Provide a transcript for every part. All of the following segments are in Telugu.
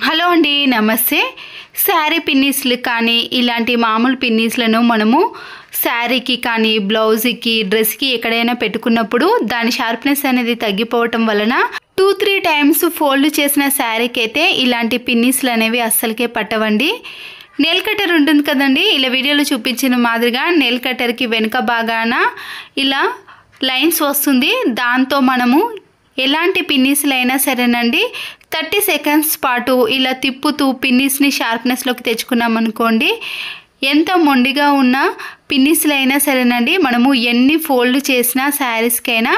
హలో అండి, నమస్తే. శారీ పిన్నీస్లు కానీ ఇలాంటి మామూలు పిన్నీస్లను మనము శారీకి కానీ బ్లౌజ్కి డ్రెస్కి ఎక్కడైనా పెట్టుకున్నప్పుడు దాని షార్ప్నెస్ అనేది తగ్గిపోవటం వలన 2-3 టైమ్స్ ఫోల్డ్ చేసిన శారీకి అయితే ఇలాంటి పిన్నీస్లు అనేవి అస్సలకే పట్టవండి. నెయిల్ కటర్ ఉంటుంది కదండి, ఇలా వీడియోలో చూపించిన మాదిరిగా నెయిల్ కటర్కి వెనుక భాగాన ఇలా లైన్స్ వస్తుంది. దాంతో మనము ఎలాంటి పిన్నీస్లు అయినా సరేనండి 30 సెకండ్స్ పాటు ఇలా తిప్పుతూ పిన్నీస్ని షార్ప్నెస్లోకి తెచ్చుకున్నాం అనుకోండి, ఎంత మొండిగా ఉన్న పిన్నీస్లు అయినా సరేనండి మనము ఎన్ని ఫోల్డ్ చేసినా శారీస్కైనా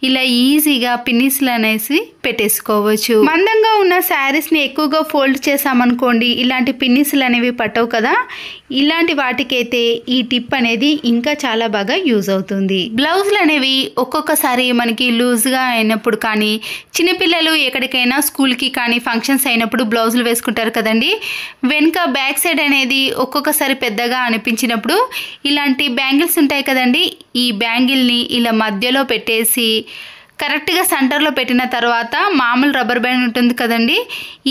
ఇలా ఈజీగా పిన్నీస్లు అనేసి పెట్టేసుకోవచ్చు. మందంగా ఉన్న శారీస్ని ఎక్కువగా ఫోల్డ్ చేసామనుకోండి ఇలాంటి పిన్నీస్లు అనేవి పట్టవు కదా. ఇలాంటి వాటికైతే ఈ టిప్ అనేది ఇంకా చాలా బాగా యూజ్ అవుతుంది. బ్లౌజులు అనేవి ఒక్కొక్కసారి మనకి లూజ్గా అయినప్పుడు కానీ, చిన్నపిల్లలు ఎక్కడికైనా స్కూల్కి కానీ ఫంక్షన్స్ అయినప్పుడు బ్లౌజులు వేసుకుంటారు కదండి, వెనుక బ్యాక్ సైడ్ అనేది ఒక్కొక్కసారి పెద్దగా అనిపించినప్పుడు ఇలాంటి బ్యాంగిల్స్ ఉంటాయి కదండి, ఈ బ్యాంగిల్ని ఇలా మధ్యలో పెట్టేసి కరెక్ట్గా సెంటర్లో పెట్టిన తర్వాత మామూలు రబ్బర్ బ్యాండ్ ఉంటుంది కదండి,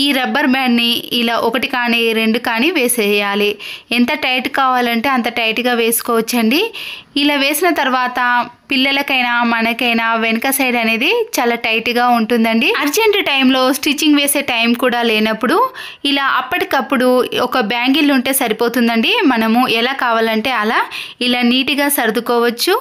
ఈ రబ్బర్ బ్యాండ్ని ఇలా 1 కానీ 2 కానీ వేసేయాలి. ఎంత టైట్ కావాలంటే అంత టైట్గా వేసుకోవచ్చండి. ఇలా వేసిన తర్వాత పిల్లలకైనా మనకైనా వెనక సైడ్ అనేది చాలా టైట్గా ఉంటుందండి. అర్జెంట్ టైంలో స్టిచ్చింగ్ వేసే టైం కూడా లేనప్పుడు ఇలా అప్పటికప్పుడు ఒక బ్యాంగిల్ ఉంటే సరిపోతుందండి. మనము ఎలా కావాలంటే అలా ఇలా నీట్గా సర్దుకోవచ్చు.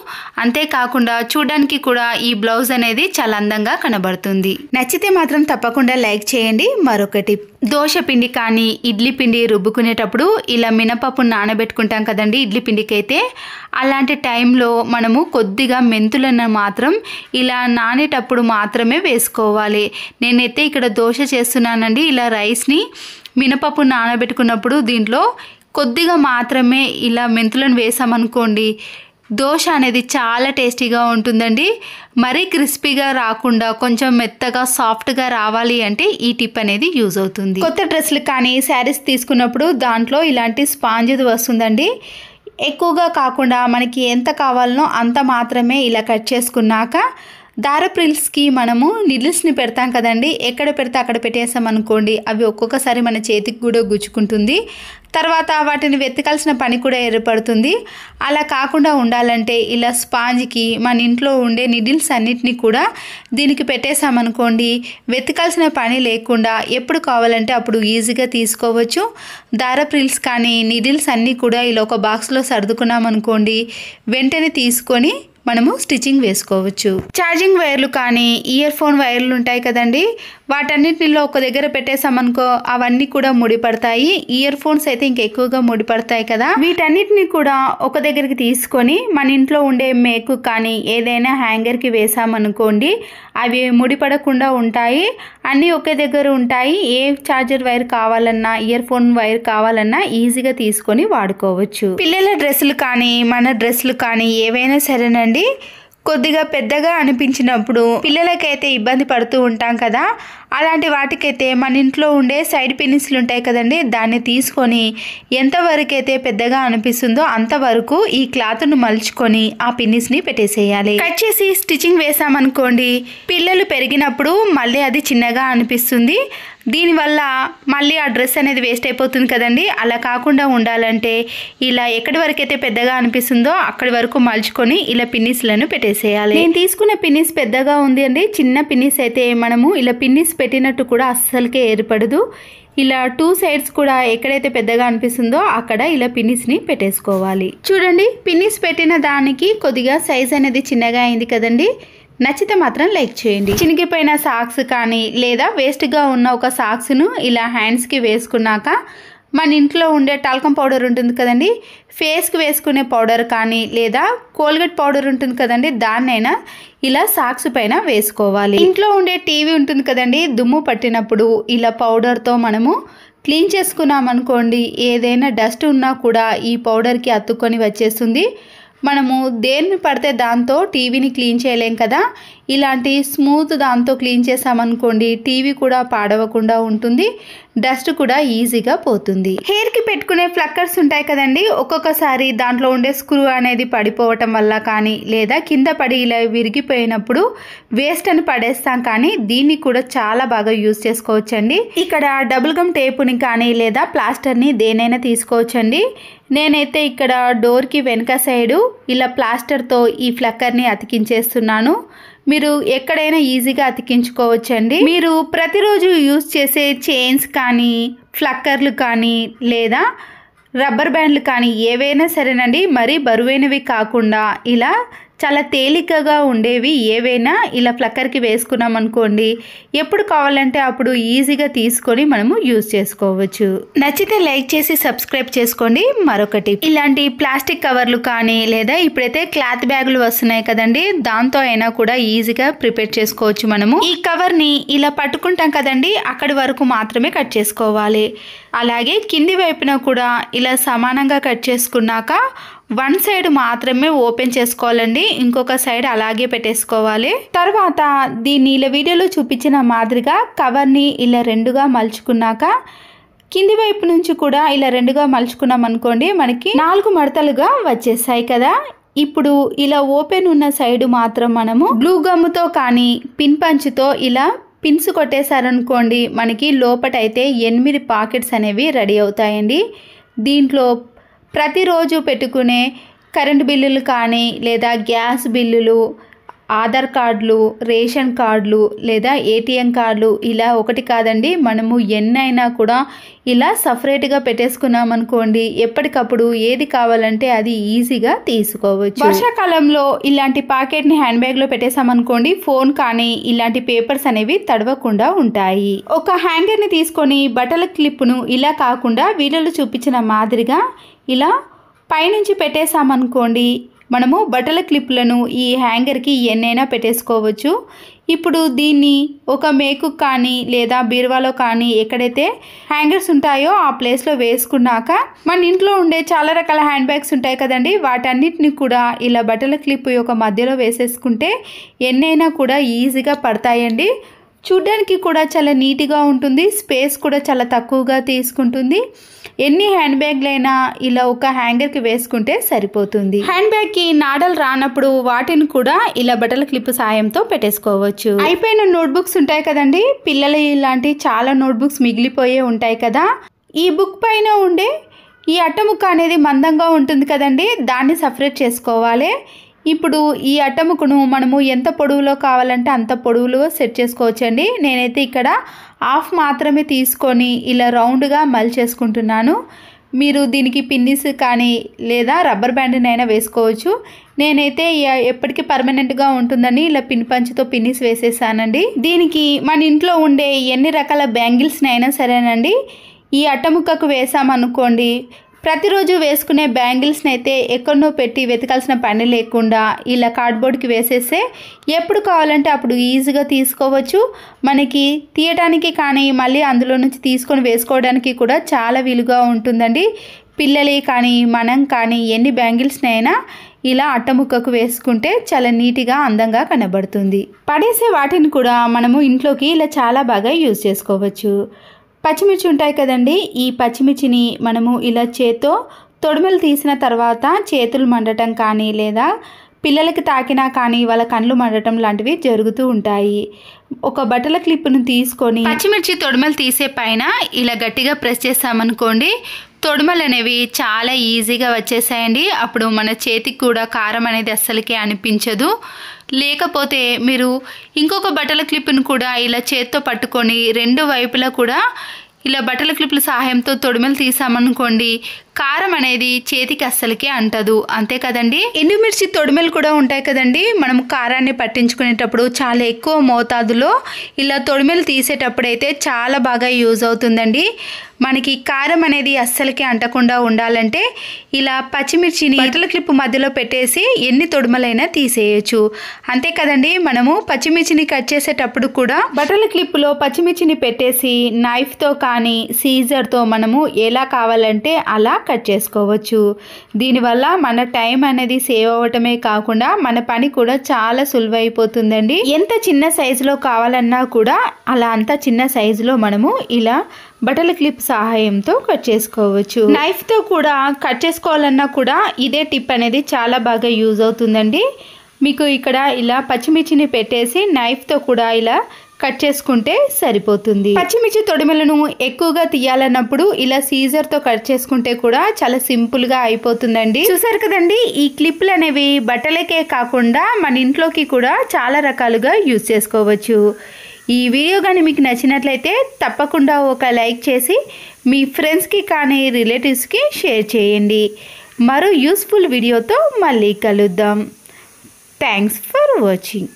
అంతేకాకుండా చూడడానికి కూడా ఈ బ్లౌజ్ అనేది చాలా అందంగా కనబడుతుంది. నచ్చితే మాత్రం తప్పకుండా లైక్ చేయండి. మరొకటి, దోశ పిండి కానీ ఇడ్లీ పిండి రుబ్బుకునేటప్పుడు ఇలా మినపప్పు నానబెట్టుకుంటాం కదండి ఇడ్లీ పిండికి అయితే, అలాంటి టైంలో మనము కొద్దిగా మెంతులను మాత్రం ఇలా నానేటప్పుడు మాత్రమే వేసుకోవాలి. నేనైతే ఇక్కడ దోశ చేస్తున్నానండి. ఇలా రైస్ని మినపప్పు నానబెట్టుకున్నప్పుడు దీంట్లో కొద్దిగా మాత్రమే ఇలా మెంతులను వేసామనుకోండి, దోశ అనేది చాలా టేస్టీగా ఉంటుందండి. మరీ క్రిస్పీగా రాకుండా కొంచెం మెత్తగా సాఫ్ట్గా రావాలి అంటే ఈ టిప్ అనేది యూజ్ అవుతుంది. కొత్త డ్రెస్లు కానీ శారీస్ తీసుకున్నప్పుడు దాంట్లో ఇలాంటి స్పాంజ్ది వస్తుందండి. ఎక్కువగా కాకుండా మనకి ఎంత కావాలనో అంత మాత్రమే ఇలా కట్ చేసుకున్నాక దారప్రిల్స్కి మనము నిడిల్స్ని పెడతాం కదండి, ఎక్కడ పెడితే అక్కడ పెట్టేసాం అనుకోండి అవి ఒక్కొక్కసారి మన చేతికి కూడా గుచ్చుకుంటుంది. తర్వాత వాటిని వెతకాల్సిన పని కూడా ఏర్పడుతుంది. అలా కాకుండా ఉండాలంటే ఇలా స్పాంజ్కి మన ఇంట్లో ఉండే నిడిల్స్ అన్నిటినీ కూడా దీనికి పెట్టేసామనుకోండి, వెతకాల్సిన పని లేకుండా ఎప్పుడు కావాలంటే అప్పుడు ఈజీగా తీసుకోవచ్చు. దారప్రిల్స్ కానీ నిడిల్స్ అన్నీ కూడా ఇలా ఒక బాక్స్లో సర్దుకున్నాం అనుకోండి, వెంటనే తీసుకొని మనము స్టిచ్చింగ్ వేసుకోవచ్చు. ఛార్జింగ్ వైర్లు కానీ ఇయర్ ఫోన్ వైర్లు ఉంటాయి కదండి, వాటన్నిటిలో ఒక దగ్గర పెట్టేసామనుకో అవన్నీ కూడా ముడిపడతాయి. ఇయర్ ఫోన్స్ అయితే ఇంకెక్కువగా ముడిపడతాయి కదా, వీటన్నిటిని కూడా ఒక దగ్గరికి తీసుకొని మన ఇంట్లో ఉండే మేకు కానీ ఏదైనా హ్యాంగర్కి వేసామనుకోండి అవి ముడిపడకుండా ఉంటాయి. అన్నీ ఒకే దగ్గర ఉంటాయి. ఏ ఛార్జర్ వైర్ కావాలన్నా ఇయర్ ఫోన్ వైర్ కావాలన్నా ఈజీగా తీసుకొని వాడుకోవచ్చు. పిల్లల డ్రెస్సులు కానీ మన డ్రెస్సులు కానీ ఏవైనా సరేనండి, కొద్దిగా పెద్దగా అనిపించినప్పుడు పిల్లలకైతే ఇబ్బంది పడుతూ ఉంటాం కదా, అలాంటి వాటికైతే మన ఇంట్లో ఉండే సైడ్ పిన్నిస్లు ఉంటాయి కదండి, దాన్ని తీసుకొని ఎంతవరకు అయితే పెద్దగా అనిపిస్తుందో అంతవరకు ఈ క్లాత్ను మలుచుకొని ఆ పిన్నిస్ని పెట్టేసేయాలి. కట్ చేసి స్టిచ్చింగ్ వేసామనుకోండి పిల్లలు పెరిగినప్పుడు మళ్ళీ అది చిన్నగా అనిపిస్తుంది. దీనివల్ల మళ్ళీ ఆ డ్రెస్ అనేది వేస్ట్ అయిపోతుంది కదండి. అలా కాకుండా ఉండాలంటే ఇలా ఎక్కడి వరకు అయితే పెద్దగా అనిపిస్తుందో అక్కడి వరకు మలుచుకొని ఇలా పిన్నిస్లను పెట్టేసేయాలి. నేను తీసుకున్న పిన్నిస్ పెద్దగా ఉంది అండి. చిన్న పిన్నిస్ అయితే మనము ఇలా పిన్నిస్ పెట్టినట్టు కూడా అస్సలకే ఏర్పడదు. ఇలా 2 సైడ్స్ కూడా ఎక్కడైతే పెద్దగా అనిపిస్తుందో అక్కడ ఇలా పిన్నిస్ని పెట్టేసుకోవాలి. చూడండి, పిన్నిస్ పెట్టిన దానికి కొద్దిగా సైజ్ అనేది చిన్నగా అయింది కదండి. నచ్చితే మాత్రం లైక్ చేయండి. చినిగిపోయిన సాక్స్ కానీ లేదా వేస్ట్గా ఉన్న ఒక సాక్స్ను ఇలా హ్యాండ్స్కి వేసుకున్నాక మన ఇంట్లో ఉండే టాల్కం పౌడర్ ఉంటుంది కదండి, ఫేస్కి వేసుకునే పౌడర్ కానీ లేదా కోల్గేట్ పౌడర్ ఉంటుంది కదండి, దాన్నైనా ఇలా సాక్స్ పైన వేసుకోవాలి. ఇంట్లో ఉండే టీవీ ఉంటుంది కదండి, దుమ్ము పట్టినప్పుడు ఇలా పౌడర్తో మనము క్లీన్ చేసుకున్నాం అనుకోండి ఏదైనా డస్ట్ ఉన్నా కూడా ఈ పౌడర్కి అతుక్కొని వచ్చేస్తుంది. మనము దేన్ని పడితే దాంతో టీవీని క్లీన్ చేయలేం కదా, ఇలాంటి స్మూత్ దాంతో క్లీన్ చేసామనుకోండి టీవీ కూడా పాడవకుండా ఉంటుంది. డస్ట్ కూడా ఈజీగా పోతుంది. హెయిర్కి పెట్టుకునే ఫ్లక్కర్స్ ఉంటాయి కదండి, ఒక్కొక్కసారి దాంట్లో ఉండే స్క్రూ అనేది పడిపోవటం వల్ల కానీ లేదా కింద పడి ఇలా విరిగిపోయినప్పుడు వేస్ట్ అని పడేస్తాం, కానీ దీన్ని కూడా చాలా బాగా యూజ్ చేసుకోవచ్చండి. ఇక్కడ డబుల్ గమ్ టేపుని కానీ లేదా ప్లాస్టర్ని దేనైనా తీసుకోవచ్చండి. నేనైతే ఇక్కడ డోర్కి వెనక సైడు ఇలా ప్లాస్టర్తో ఈ ఫ్లక్కర్ని అతికించేస్తున్నాను. మీరు ఎక్కడైనా ఈజీగా అతికించుకోవచ్చండి. మీరు ప్రతిరోజు యూజ్ చేసే చైన్స్ కానీ ఫ్లక్కర్లు కానీ లేదా రబ్బర్ బ్యాండ్లు కానీ ఏవైనా సరేనండి, మరీ బరువైనవి కాకుండా ఇలా చాలా తేలికగా ఉండేవి ఏవైనా ఇలా ఫ్లక్కర్కి వేసుకున్నాం అనుకోండి, ఎప్పుడు కావాలంటే అప్పుడు ఈజీగా తీసుకొని మనము యూజ్ చేసుకోవచ్చు. నచ్చితే లైక్ చేసి సబ్స్క్రైబ్ చేసుకోండి. మరొకటి, ఇలాంటి ప్లాస్టిక్ కవర్లు కానీ లేదా ఇప్పుడైతే క్లాత్ బ్యాగులు వస్తున్నాయి కదండి, దాంతో అయినా కూడా ఈజీగా ప్రిపేర్ చేసుకోవచ్చు. మనము ఈ కవర్ని ఇలా పట్టుకుంటాం కదండి, అక్కడి వరకు మాత్రమే కట్ చేసుకోవాలి. అలాగే కింది వైపున కూడా ఇలా సమానంగా కట్ చేసుకున్నాక వన్ సైడ్ మాత్రమే ఓపెన్ చేసుకోవాలండి, ఇంకొక సైడ్ అలాగే పెట్టేసుకోవాలి. తర్వాత దీన్ని ఇలా వీడియోలో చూపించిన మాదిరిగా కవర్ని ఇలా రెండుగా మలుచుకున్నాక కింది వైపు నుంచి కూడా ఇలా రెండుగా మలుచుకున్నాం అనుకోండి, మనకి 4 మడతలుగా వచ్చేసాయి కదా. ఇప్పుడు ఇలా ఓపెన్ ఉన్న సైడ్ మాత్రం మనము గ్లూ గమ్ముతో కానీ పిన్ పంచుతో ఇలా పిన్స్ కొట్టేశారనుకోండి, మనకి లోపటైతే 8 పాకెట్స్ అనేవి రెడీ అవుతాయండి. దీంట్లో ప్రతిరోజు పెట్టుకునే కరెంటు బిల్లులు కానీ లేదా గ్యాస్ బిల్లులు, ఆధార్ కార్డులు, రేషన్ కార్డులు లేదా ఏటీఎం కార్డులు, ఇలా ఒకటి కాదండి, మనము ఎన్నైనా కూడా ఇలా సపరేట్గా పెట్టేసుకున్నాం అనుకోండి, ఎప్పటికప్పుడు ఏది కావాలంటే అది ఈజీగా తీసుకోవచ్చు. వర్షాకాలంలో ఇలాంటి ప్యాకెట్ని హ్యాండ్ బ్యాగ్లో పెట్టేసామనుకోండి, ఫోన్ కానీ ఇలాంటి పేపర్స్ అనేవి తడవకుండా ఉంటాయి. ఒక హ్యాంగర్ని తీసుకొని బట్టల క్లిప్ను ఇలా కాకుండా వీడియోలో చూపించిన మాదిరిగా ఇలా పైనుంచి పెట్టేసామనుకోండి, మనము బట్టల క్లిప్లను ఈ హ్యాంగర్కి ఎన్నైనా పెట్టేసుకోవచ్చు. ఇప్పుడు దీన్ని ఒక మేకు కానీ లేదా బీరువాలో కానీ ఎక్కడైతే హ్యాంగర్స్ ఉంటాయో ఆ ప్లేస్లో వేసుకున్నాక మన ఇంట్లో ఉండే చాలా రకాల హ్యాండ్ బ్యాగ్స్ ఉంటాయి కదండి, వాటన్నిటిని కూడా ఇలా బట్టల క్లిప్ యొక్క మధ్యలో వేసేసుకుంటే ఎన్నైనా కూడా ఈజీగా పడతాయండి. చూడ్డానికి కూడా చాలా నీట్గా ఉంటుంది, స్పేస్ కూడా చాలా తక్కువగా తీసుకుంటుంది. ఎన్ని హ్యాండ్ బ్యాగ్లైనా ఇలా ఒక హ్యాంగర్కి వేసుకుంటే సరిపోతుంది. హ్యాండ్ బ్యాగ్కి నాడలు రానప్పుడు వాటిని కూడా ఇలా బట్టల క్లిప్ సాయంతో పెట్టేసుకోవచ్చు. అయిపోయిన నోట్బుక్స్ ఉంటాయి కదండి, పిల్లలు ఇలాంటి చాలా నోట్బుక్స్ మిగిలిపోయే ఉంటాయి కదా, ఈ బుక్ పైన ఉండే ఈ అట్టముక్క అనేది మందంగా ఉంటుంది కదండి, దాన్ని సపరేట్ చేసుకోవాలి. ఇప్పుడు ఈ అట్టముకను మనము ఎంత పొడవులో కావాలంటే అంత పొడవులో సెట్ చేసుకోవచ్చండి. నేనైతే ఇక్కడ హాఫ్ మాత్రమే తీసుకొని ఇలా రౌండ్గా మలిచేసుకుంటున్నాను. మీరు దీనికి పిన్నిస్ కానీ లేదా రబ్బర్ బ్యాండ్ని అయినా వేసుకోవచ్చు. నేనైతే ఎప్పటికీ పర్మనెంట్గా ఉంటుందని ఇలా పిన్ పంచుతో పిన్నిస్ వేసేసానండి. దీనికి మన ఇంట్లో ఉండే ఎన్ని రకాల బ్యాంగిల్స్ని అయినా సరేనండి, ఈ అట్టముక్కకు వేసామనుకోండి, ప్రతిరోజు వేసుకునే బ్యాంగిల్స్ని అయితే ఎక్కడనో పెట్టి వెతకాల్సిన పని లేకుండా ఇలా కార్డ్బోర్డ్కి వేసేస్తే ఎప్పుడు కావాలంటే అప్పుడు ఈజీగా తీసుకోవచ్చు. మనకి తీయడానికి కానీ మళ్ళీ అందులో నుంచి తీసుకొని వేసుకోవడానికి కూడా చాలా వీలుగా ఉంటుందండి. పిల్లలే కానీ మనం కానీ ఎన్ని బ్యాంగిల్స్ని అయినా ఇలా అట్టముక్కకు వేసుకుంటే చాలా నీట్గా అందంగా కనబడుతుంది. పడేసే వాటిని కూడా మనము ఇంట్లోకి ఇలా చాలా బాగా యూజ్ చేసుకోవచ్చు. పచ్చిమిర్చి ఉంటాయి కదండి, ఈ పచ్చిమిర్చిని మనము ఇలా చేత్తో తొడిమెలు తీసిన తర్వాత చేతులు మండటం కానీ లేదా పిల్లలకి తాకినా కానీ వాళ్ళ కళ్ళు మండటం లాంటివి జరుగుతూ ఉంటాయి. ఒక బట్టల క్లిప్ను తీసుకొని పచ్చిమిర్చి తొడిమెలు తీసే పైన ఇలా గట్టిగా ప్రెస్ చేసామనుకోండి, తొడిమలు అనేవి చాలా ఈజీగా వచ్చేసాయండి. అప్పుడు మన చేతికి కూడా కారం అనేది అస్సలకే అనిపించదు. లేకపోతే మీరు ఇంకొక బట్టల క్లిప్ను కూడా ఇలా చేత్తో పట్టుకొని 2 వైపులా కూడా ఇలా బట్టల క్లిప్ల సహాయంతో తొడిమలు తీసామనుకోండి, కారం అనేది చేతికి అస్సలకే అంటదు. అంతే కదండి. ఎండుమిర్చి తొడిమలు కూడా ఉంటాయి కదండి, మనం కారాన్ని పట్టించుకునేటప్పుడు చాలా ఎక్కువ మోతాదులో ఇలా తొడిమలు తీసేటప్పుడు అయితే చాలా బాగా యూజ్ అవుతుందండి. మనకి కారం అనేది అస్సలకే అంటకుండా ఉండాలంటే ఇలా పచ్చిమిర్చిని బట్టల క్లిప్ మధ్యలో పెట్టేసి ఎన్ని తొడిమలైనా తీసేయచ్చు. అంతే కదండి. మనము పచ్చిమిర్చిని కట్ చేసేటప్పుడు కూడా బట్టల క్లిప్లో పచ్చిమిర్చిని పెట్టేసి నైఫ్తో కానీ సీజర్తో మనము ఎలా కావాలంటే అలా కట్ చేసుకోవచ్చు. దీనివల్ల మన టైం అనేది సేవ్ అవ్వటమే కాకుండా మన పని కూడా చాలా సులువైపోతుందండి. ఎంత చిన్న సైజులో కావాలన్నా కూడా అలా అంత చిన్న సైజులో మనము ఇలా బట్టల క్లిప్ సహాయంతో కట్ చేసుకోవచ్చు. నైఫ్తో కూడా కట్ చేసుకోవాలన్నా కూడా ఇదే టిప్ అనేది చాలా బాగా యూజ్ అవుతుందండి. మీకు ఇక్కడ ఇలా పచ్చిమిర్చిని పెట్టేసి నైఫ్తో కూడా ఇలా కట్ చేసుకుంటే సరిపోతుంది. పచ్చిమిర్చి తొడిమెలను ఎక్కువగా తీయాలన్నప్పుడు ఇలా సీజర్తో కట్ చేసుకుంటే కూడా చాలా సింపుల్గా అయిపోతుందండి. చూసారు కదండి, ఈ క్లిప్లు అనేవి బట్టలకే కాకుండా మన ఇంట్లోకి కూడా చాలా రకాలుగా యూజ్ చేసుకోవచ్చు. ఈ వీడియో కానీ మీకు నచ్చినట్లయితే తప్పకుండా ఒక లైక్ చేసి మీ ఫ్రెండ్స్కి కానీ రిలేటివ్స్కి షేర్ చేయండి. మరో యూస్ఫుల్ వీడియోతో మళ్ళీ కలుద్దాం. Thanks for watching.